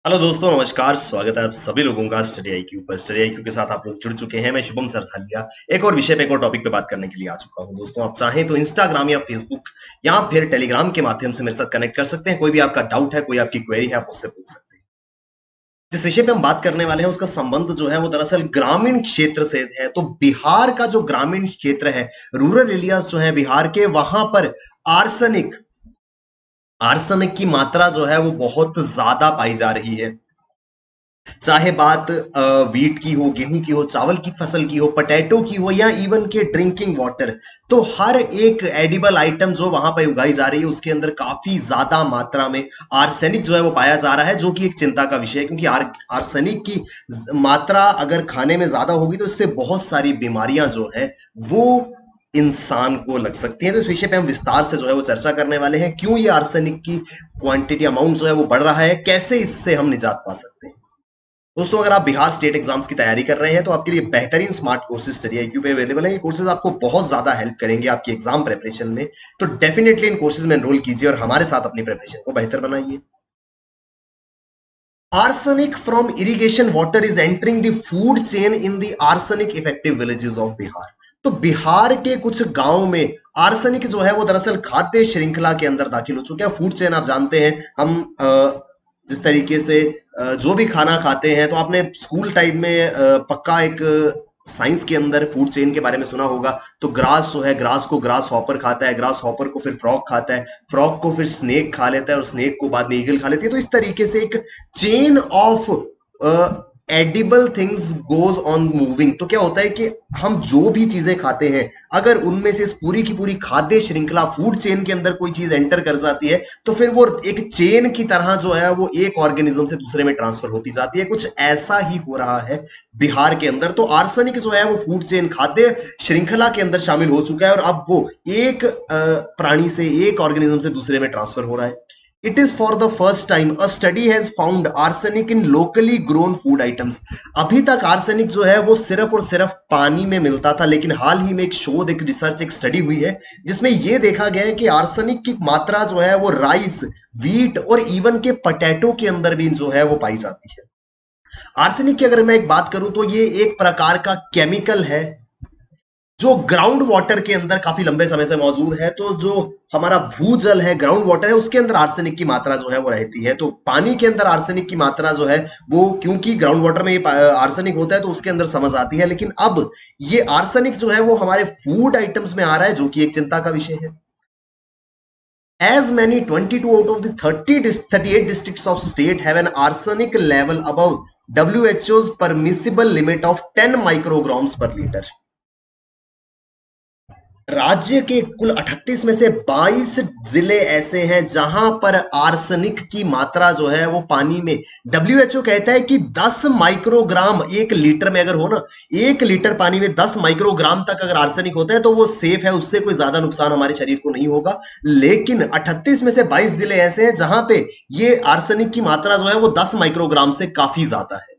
Hello दोस्तों, नमस्कार। स्वागत है आप सभी लोगों का स्टडी आईक्यू पर। स्टडी आईक्यू के साथ आप लोग जुड़ चुके हैं। मैं शुभम सरथालिया एक और विषय पे, एक और टॉपिक पे बात करने के लिए आ चुका हूं। दोस्तों, आप चाहें तो इंस्टाग्राम या फेसबुक या फिर टेलीग्राम के माध्यम से मेरे साथ कनेक्ट कर सकते हैं। कोई भी आपका डाउट है, कोई आपकी क्वेरी है, आप मुझसे पूछ सकते हैं। जिस विषय पे हम बात करने वाले हैं उसका संबंध जो है वो दरअसल ग्रामीण क्षेत्र से है। तो बिहार का जो ग्रामीण क्षेत्र है, रूरल एरियाज जो है बिहार के, वहां पर आर्सेनिक आर्सेनिक की मात्रा जो है वो बहुत ज्यादा पाई जा रही है। चाहे बात वीट की हो, गेहूं की हो, चावल की फसल की हो, पटेटो की हो, या इवन के ड्रिंकिंग वाटर, तो हर एक एडिबल आइटम जो वहां पर उगाई जा रही है उसके अंदर काफी ज्यादा मात्रा में आर्सेनिक जो है वो पाया जा रहा है, जो कि एक चिंता का विषय है। क्योंकि आर्सेनिक की मात्रा अगर खाने में ज्यादा होगी तो इससे बहुत सारी बीमारियां जो है वो इंसान को लग सकती है। तो इस विषय पे हम विस्तार से जो है वो चर्चा करने वाले हैं। क्यों ये आर्सेनिक की क्वांटिटी, अमाउंट जो है वो बढ़ रहा है, कैसे इससे हम निजात पा सकते हैं। दोस्तों, अगर आप बिहार स्टेट एग्जाम्स की तैयारी कर रहे हैं तो आपके लिए बेहतरीन स्मार्ट कोर्सेज स्टडी आईक्यू पे अवेलेबल है। ये कोर्सेज आपको बहुत ज्यादा हेल्प करेंगे आपकी एग्जाम प्रिपरेशन में। तो डेफिनेटली इन कोर्सेज में एनरोल कीजिए और हमारे साथ अपनी प्रिपरेशन को बेहतर बनाइए। Arsenic from irrigation water is entering the food chain in the arsenic effective villages of Bihar. तो बिहार के कुछ गांवों में आर्सेनिक जो है वो दरअसल खाद्य श्रृंखला के अंदर दाखिल हो चुके हैं। फूड चेन आप जानते हैं, हम जिस तरीके से जो भी खाना खाते हैं, तो आपने स्कूल टाइम में पक्का एक साइंस के अंदर फूड चेन के बारे में सुना होगा। तो ग्रास जो है, ग्रास को ग्रास हॉपर खाता है, ग्रास हॉपर को फिर फ्रॉग खाता है, फ्रॉग को फिर स्नेक खा लेता है और स्नेक को बाद में ईगल खा लेती है। तो इस तरीके से एक chain of edible things goes on moving. तो क्या होता है कि हम जो भी चीजें खाते हैं, अगर उनमें से इस पूरी की पूरी खाद्य श्रृंखला फूड चेन के अंदर कोई चीज एंटर कर जाती है तो फिर वो एक चेन की तरह जो है वो एक ऑर्गेनिज्म से दूसरे में ट्रांसफर होती जाती है। कुछ ऐसा ही हो रहा है बिहार के अंदर। तो आर्सेनिक जो है वो फूड चेन, खाद्य श्रृंखला के अंदर शामिल हो चुका है और अब वो एक प्राणी से, एक ऑर्गेनिज्म से दूसरे में ट्रांसफर हो रहा है। It is for the first time a study has found arsenic in locally grown food items। अभी तक आर्सेनिक जो है वो सिर्फ और सिर्फ पानी में मिलता था, लेकिन हाल ही में एक शोध, एक रिसर्च, एक स्टडी हुई है जिसमें यह देखा गया है कि आर्सेनिक की मात्रा जो है वो राइस, वीट और इवन के पटेटो के अंदर भी जो है वो पाई जाती है। आर्सेनिक की अगर मैं एक बात करूं तो ये एक प्रकार का केमिकल है जो ग्राउंड वाटर के अंदर काफी लंबे समय से मौजूद है। तो जो हमारा भूजल है, ग्राउंड वाटर है, उसके अंदर आर्सेनिक की मात्रा जो है वो रहती है। तो पानी के अंदर आर्सेनिक की मात्रा जो है वो, क्योंकि ग्राउंड वाटर में ये आर्सेनिक होता है तो उसके अंदर समझ आती है। लेकिन अब ये आर्सेनिक जो है वो हमारे फूड आइटम्स में आ रहा है, जो कि एक चिंता का विषय है। As many 22 out of the 38 districts of state have an arsenic level above WHO's permissible limit of 10 micrograms per liter। राज्य के कुल 38 में से 22 जिले ऐसे हैं जहां पर आर्सेनिक की मात्रा जो है वो पानी में, डब्ल्यूएचओ कहता है कि 10 माइक्रोग्राम एक लीटर में अगर हो ना, एक लीटर पानी में 10 माइक्रोग्राम तक अगर आर्सेनिक होता है तो वो सेफ है, उससे कोई ज्यादा नुकसान हमारे शरीर को नहीं होगा। लेकिन 38 में से 22 जिले ऐसे हैं जहां पे ये आर्सेनिक की मात्रा जो है वो 10 माइक्रोग्राम से काफी ज्यादा है।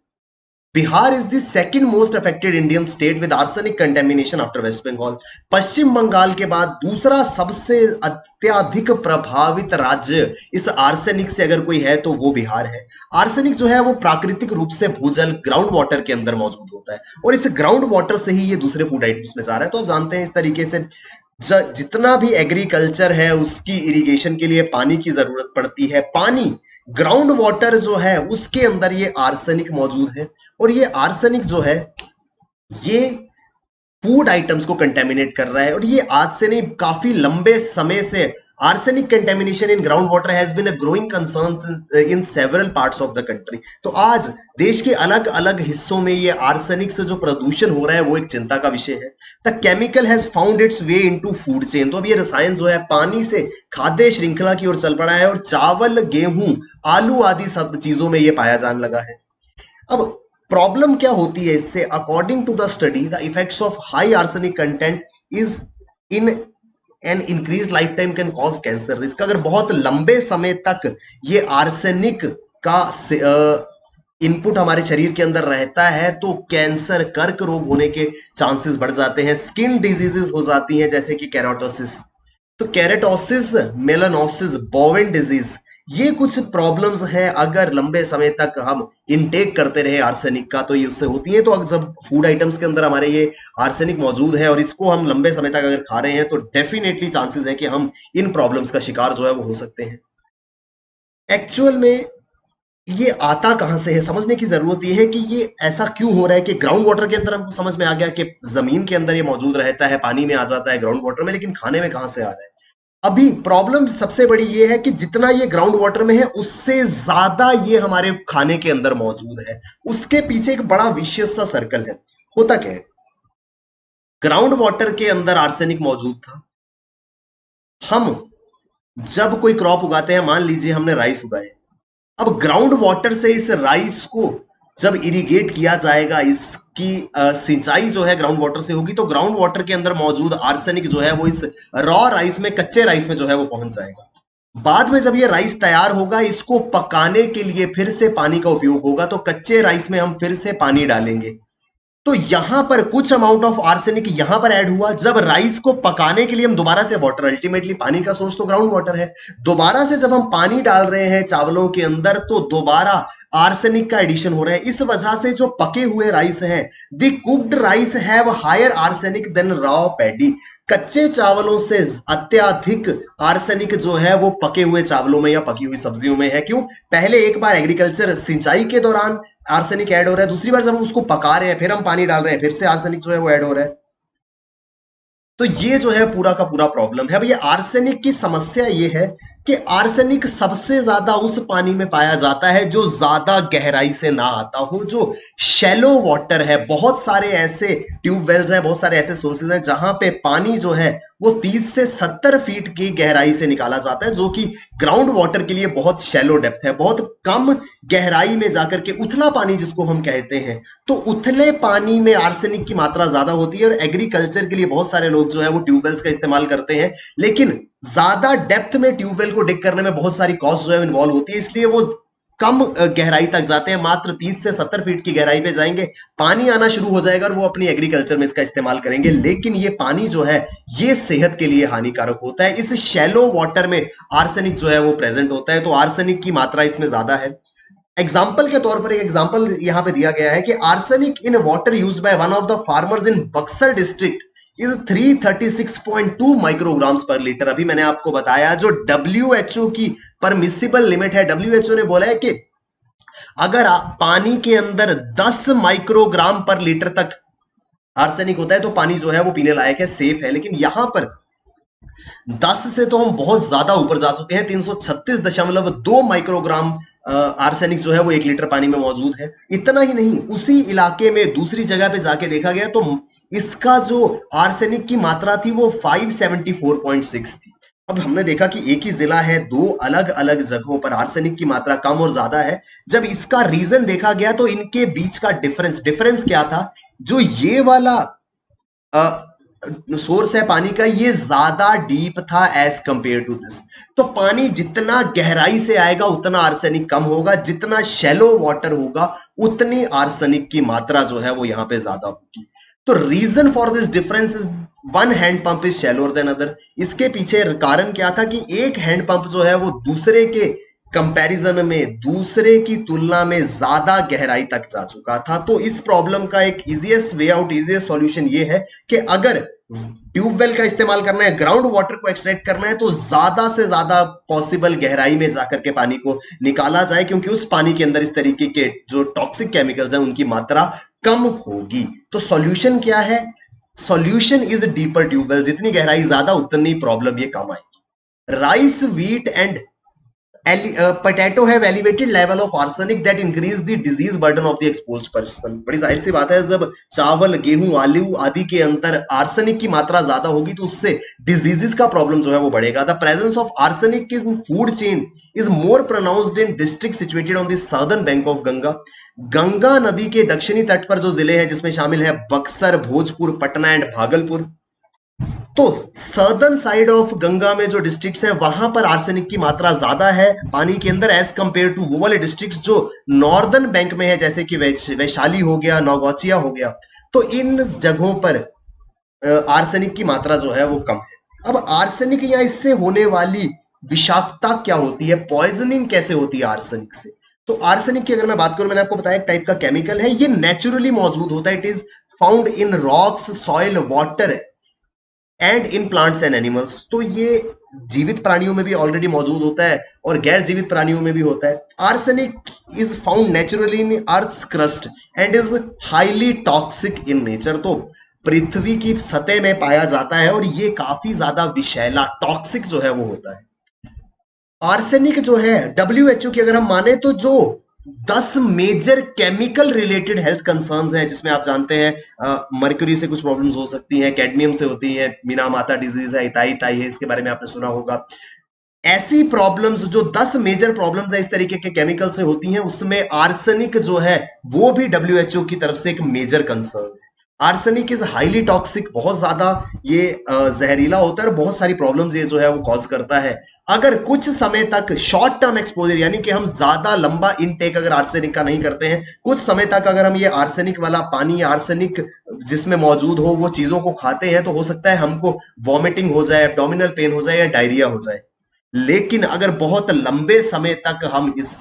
Bihar is the second most affected Indian state with arsenic contamination after West Bengal. Paschim Bengal के बाद दूसरा सबसे अत्यधिक प्रभावित राज्य इस आर्सेनिक से अगर कोई है तो वो बिहार है। आर्सेनिक जो है वो प्राकृतिक रूप से भूजल, ग्राउंड वाटर के अंदर मौजूद होता है और इस ग्राउंड वाटर से ही ये दूसरे फूड आइटम्स में जा रहा है। तो आप जानते हैं इस तरीके से जितना भी एग्रीकल्चर है उसकी इरिगेशन के लिए पानी की जरूरत पड़ती है। पानी, ग्राउंड वाटर जो है उसके अंदर ये आर्सेनिक मौजूद है और ये आर्सेनिक जो है ये फूड आइटम्स को कंटेमिनेट कर रहा है। और ये आज से नहीं, काफी लंबे समय से arsenic contamination in ground water has been a growing concern in several parts of the country. तो आज देश के अलग अलग हिस्सों में ये आर्सेनिक से जो प्रदूषण हो रहा है वो एक चिंता का विषय है। The chemical has found it's way into food chain. तो अब ये रसायन जो है पानी से खाद्य श्रृंखला की ओर चल पड़ा है और चावल, गेहूं, आलू आदि सब चीजों में ये पाया जाने लगा है। अब प्रॉब्लम क्या होती है इससे? According to the study, the effects of high arsenic content is in an increase lifetime can cause cancer risk. अगर बहुत लंबे समय तक ये आर्सेनिक का इनपुट हमारे शरीर के अंदर रहता है तो कैंसर, कर्क रोग होने के चांसेस बढ़ जाते हैं। स्किन डिजीजेस हो जाती हैं जैसे कि केराटोसिस। तो केराटोसिस, मेलानोसिस, बोवेन डिजीज, ये कुछ प्रॉब्लम्स हैं, अगर लंबे समय तक हम इनटेक करते रहे आर्सेनिक का तो ये उससे होती है। तो अगर जब फूड आइटम्स के अंदर हमारे ये आर्सेनिक मौजूद है और इसको हम लंबे समय तक अगर खा रहे हैं तो डेफिनेटली चांसेस है कि हम इन प्रॉब्लम्स का शिकार जो है वो हो सकते हैं। एक्चुअल में ये आता कहां से है, समझने की जरूरत ये है कि ये ऐसा क्यों हो रहा है कि ग्राउंड वाटर के अंदर हमको समझ में आ गया कि जमीन के अंदर ये मौजूद रहता है, पानी में आ जाता है, ग्राउंड वाटर में, लेकिन खाने में कहां से आ रहा है। अभी प्रॉब्लम सबसे बड़ी ये है कि जितना ये ग्राउंड वाटर में है उससे ज्यादा ये हमारे खाने के अंदर मौजूद है। उसके पीछे एक बड़ा विशियस सा सर्कल है। होता क्या है, ग्राउंड वाटर के अंदर आर्सेनिक मौजूद था। हम जब कोई क्रॉप उगाते हैं, मान लीजिए हमने राइस उगाए, अब ग्राउंड वाटर से इस राइस को जब इरिगेट किया जाएगा, इसकी सिंचाई जो है ग्राउंड वाटर से होगी, तो ग्राउंड वाटर के अंदर मौजूद आर्सेनिक जो है वो इस रॉ राइस में, कच्चे राइस में जो है वो पहुंच जाएगा। बाद में जब ये राइस तैयार होगा, इसको पकाने के लिए फिर से पानी का उपयोग होगा, तो कच्चे राइस में हम फिर से पानी डालेंगे। तो यहां पर कुछ अमाउंट ऑफ आर्सेनिक यहां पर ऐड हुआ। जब राइस को पकाने के लिए हम दोबारा से वाटर, अल्टीमेटली पानी का सोर्स तो ग्राउंड वाटर है, दोबारा से जब हम पानी डाल रहे हैं चावलों के अंदर तो दोबारा आर्सेनिक का एडिशन हो रहा है। इस वजह से जो पके हुए राइस हैं, the cooked rice have higher arsenic than raw paddy. कच्चे चावलों से अत्यधिक आर्सेनिक जो है वो पके हुए चावलों में या पकी हुई सब्जियों में है। क्यों? पहले एक बार एग्रीकल्चर सिंचाई के दौरान आर्सेनिक ऐड हो रहा है, दूसरी बार जब हम उसको पका रहे हैं, फिर हम पानी डाल रहे हैं, फिर से आर्सेनिक जो है वो ऐड हो रहा है। तो ये जो है पूरा का पूरा प्रॉब्लम है। अब ये आर्सेनिक की समस्या ये है कि आर्सेनिक सबसे ज्यादा उस पानी में पाया जाता है जो ज्यादा गहराई से ना आता हो, जो शैलो वाटर है। बहुत सारे ऐसे ट्यूबवेल्स हैं, बहुत सारे ऐसे सोर्सेज हैं जहां पे पानी जो है वो 30 से 70 फीट की गहराई से निकाला जाता है, जो कि ग्राउंड वाटर के लिए बहुत शैलो डेप्थ है, बहुत कम गहराई में जाकर के उथला पानी जिसको हम कहते हैं। तो उथले पानी में आर्सेनिक की मात्रा ज्यादा होती है और एग्रीकल्चर के लिए बहुत सारे लोग जो है वो ट्यूबवेल्स का इस्तेमाल करते हैं, लेकिन ज्यादा डेप्थ में ट्यूबवेल को डिग करने में बहुत सारी कॉस्ट जो है इन्वॉल्व होती है, इसलिए वो कम गहराई तक जाते हैं। मात्र 30 से 70 फीट की गहराई पे जाएंगे, पानी आना शुरू हो जाएगा और वो अपनी एग्रीकल्चर में इसका इस्तेमाल करेंगे। लेकिन ये पानी जो है ये सेहत के लिए हानिकारक होता है। इस शैलो वाटर में आर्सेनिक जो है वो प्रेजेंट होता है, तो आर्सेनिक की मात्रा इसमें ज्यादा है। एग्जाम्पल के तौर पर एक एग्जाम्पल यहां पे दिया गया है कि arsenic in water used by one of the farmers in Buxar district is 336.2 micrograms पर लीटर। अभी मैंने आपको बताया जो डब्ल्यूएचओ की परमिसिबल लिमिट है, डब्ल्यूएचओ ने बोला है कि अगर पानी के अंदर 10 माइक्रोग्राम पर लीटर तक आर्सेनिक होता है तो पानी जो है वो पीने लायक है, सेफ है। लेकिन यहां पर 10 से तो हम बहुत ज्यादा ऊपर जा चुके हैं, 336.2 माइक्रोग्राम आर्सेनिक जो है वो 1 लीटर पानी में मौजूद है। इतना ही नहीं, उसी इलाके में दूसरी जगह पे जाके देखा गया तो इसका जो आर्सेनिक की मात्रा थी वो 574.6 थी। अब हमने देखा कि एक ही जिला है, दो अलग अलग जगहों पर आर्सेनिक की मात्रा कम और ज्यादा है। जब इसका रीजन देखा गया तो इनके बीच का डिफरेंस क्या था, जो ये वाला सोर्स है पानी का, ये ज्यादा डीप था एज कंपेयर टू दिस। तो पानी जितना गहराई से आएगा उतना आर्सेनिक कम होगा, जितना शैलो वाटर होगा उतनी आर्सेनिक की मात्रा जो है वो यहां पे ज्यादा होगी। तो reason for this difference is one hand pump is shallower than other. इसके पीछे कारण क्या था कि एक हैंड पंप जो है वो दूसरे के कंपैरिजन में, दूसरे की तुलना में ज्यादा गहराई तक जा चुका था। तो इस प्रॉब्लम का एक easiest way out, easiest solution ये है कि अगर ट्यूबवेल का इस्तेमाल करना है, ग्राउंड वाटर को एक्सट्रैक्ट करना है, तो ज्यादा से ज्यादा पॉसिबल गहराई में जाकर के पानी को निकाला जाए, क्योंकि उस पानी के अंदर इस तरीके के जो टॉक्सिक केमिकल्स हैं उनकी मात्रा कम होगी। तो सॉल्यूशन क्या है? Solution is deeper tubewell. जितनी गहराई ज्यादा उतनी प्रॉब्लम ये कम आएगी। Rice, wheat and potato have elevated level of arsenic that increase the disease burden of the exposed person। बड़ी जाहिर सी बात है, जब चावल, गेहूं, आलू आदि के अंदर आर्सेनिक की मात्रा ज्यादा होगी तो उससे डिजीजेस का प्रॉब्लम जो है वो बढ़ेगा। The presence of arsenic in food chain is more pronounced in district situated on the southern bank of Ganga. Ganga नदी के दक्षिणी तट पर जो जिले हैं, जिसमें शामिल है बक्सर, भोजपुर, पटना एंड भागलपुर, तो सदर्न साइड ऑफ गंगा में जो डिस्ट्रिक्ट्स हैं वहां पर आर्सेनिक की मात्रा ज्यादा है पानी के अंदर एज कंपेयर टू वो वाले डिस्ट्रिक्ट्स जो नॉर्दर्न बैंक में है, जैसे कि वैशाली हो गया, नौगौचिया हो गया। तो इन जगहों पर आर्सेनिक की मात्रा जो है वो कम है। अब आर्सेनिक या इससे होने वाली विषाक्तता क्या होती है, पॉइजनिंग कैसे होती है आर्सेनिक से। तो आर्सेनिक की अगर मैं बात करूं, मैंने आपको बताया एक टाइप का केमिकल है, ये नेचुरली मौजूद होता है। It is found in rocks, soil, water and in plants and animals. तो ये जीवित प्राणियों में भी ऑलरेडी मौजूद होता है और गैर जीवित प्राणियों में भी होता है। Arsenic is found naturally in earth's crust and is highly toxic in nature. तो पृथ्वी की सतह में पाया जाता है और ये काफी ज्यादा विषैला, टॉक्सिक जो है वो होता है। आर्सेनिक जो है, डब्ल्यूएचओ की अगर हम माने तो जो 10 major chemical related health concerns हैं, जिसमें आप जानते हैं मर्क्यूरी से कुछ प्रॉब्लम्स हो सकती हैं, कैडमियम से होती हैं, मीना माता डिजीज है, इताई ताई है, इसके बारे में आपने सुना होगा। ऐसी प्रॉब्लम्स जो 10 मेजर प्रॉब्लम्स है इस तरीके के केमिकल से होती हैं, उसमें आर्सेनिक जो है वो भी डब्ल्यूएचओ की तरफ से एक मेजर कंसर्न है। आर्सेनिक इज हाईली टॉक्सिक, बहुत ज्यादा ये जहरीला होता है और बहुत सारी प्रॉब्लम्स ये जो है वो कॉज करता है। अगर कुछ समय तक शॉर्ट टर्म एक्सपोजर, यानी कि हम ज्यादा लंबा इनटेक अगर आर्सेनिक का नहीं करते हैं, कुछ समय तक अगर हम ये आर्सेनिक वाला पानी, आर्सेनिक जिसमें मौजूद हो वो चीजों को खाते हैं, तो हो सकता है हमको वॉमिटिंग हो जाए, एब्डोमिनल पेन हो जाए या डायरिया हो जाए। लेकिन अगर बहुत लंबे समय तक हम इस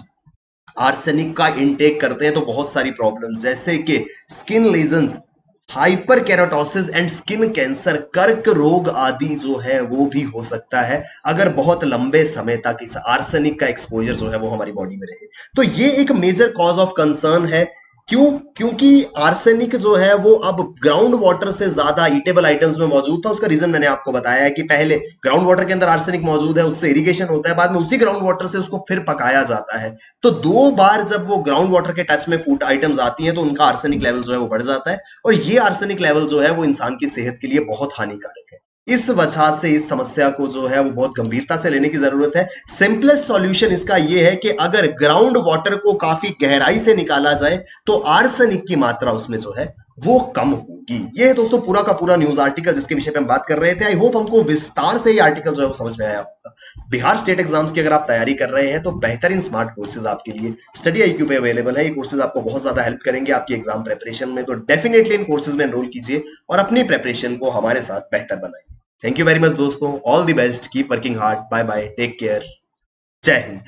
आर्सेनिक का इनटेक करते हैं तो बहुत सारी प्रॉब्लम्स, जैसे कि skin lesions, hyper keratosis and skin cancer, कर्क रोग आदि जो है वो भी हो सकता है अगर बहुत लंबे समय तक इस आर्सेनिक का एक्सपोजर जो है वो हमारी बॉडी में रहे। तो ये एक मेजर कॉज ऑफ कंसर्न है। क्यों? क्योंकि आर्सेनिक जो है वो अब ग्राउंड वाटर से ज्यादा ईटेबल आइटम्स में मौजूद था। उसका रीजन मैंने आपको बताया है कि पहले ग्राउंड वाटर के अंदर आर्सेनिक मौजूद है, उससे इरिगेशन होता है, बाद में उसी ग्राउंड वाटर से उसको फिर पकाया जाता है। तो 2 बार जब वो ग्राउंड वाटर के टच में फूड आइटम्स आती हैं तो उनका आर्सेनिक लेवल जो है वो बढ़ जाता है, और ये आर्सेनिक लेवल जो है वो इंसान की सेहत के लिए बहुत हानिकारक है। इस वजह से इस समस्या को जो है वो बहुत गंभीरता से लेने की जरूरत है। सिंपलेस्ट सॉल्यूशन इसका ये है कि अगर ग्राउंड वाटर को काफी गहराई से निकाला जाए तो आर्सेनिक की मात्रा उसमें जो है वो कम होगी। ये है दोस्तों पूरा का पूरा न्यूज आर्टिकल जिसके विषय पे हम बात कर रहे थे। आई होप हमको विस्तार से ये आर्टिकल जो है वो समझ में आया होगा। बिहार स्टेट एग्जाम्स की अगर आप तैयारी कर रहे हैं तो बेहतरीन स्मार्ट कोर्सेज आपके लिए स्टडी आईक्यू पे अवेलेबल है। ये कोर्सेज आपको बहुत ज्यादा हेल्प करेंगे आपकी एग्जाम प्रिपरेशन में, तो डेफिनेटली इन कोर्सेज में एनरोल कीजिए और अपनी प्रिपरेशन को हमारे साथ बेहतर बनाइए। थैंक यू वेरी मच दोस्तों, all the best, keep working hard, bye bye, take care, जय हिंद।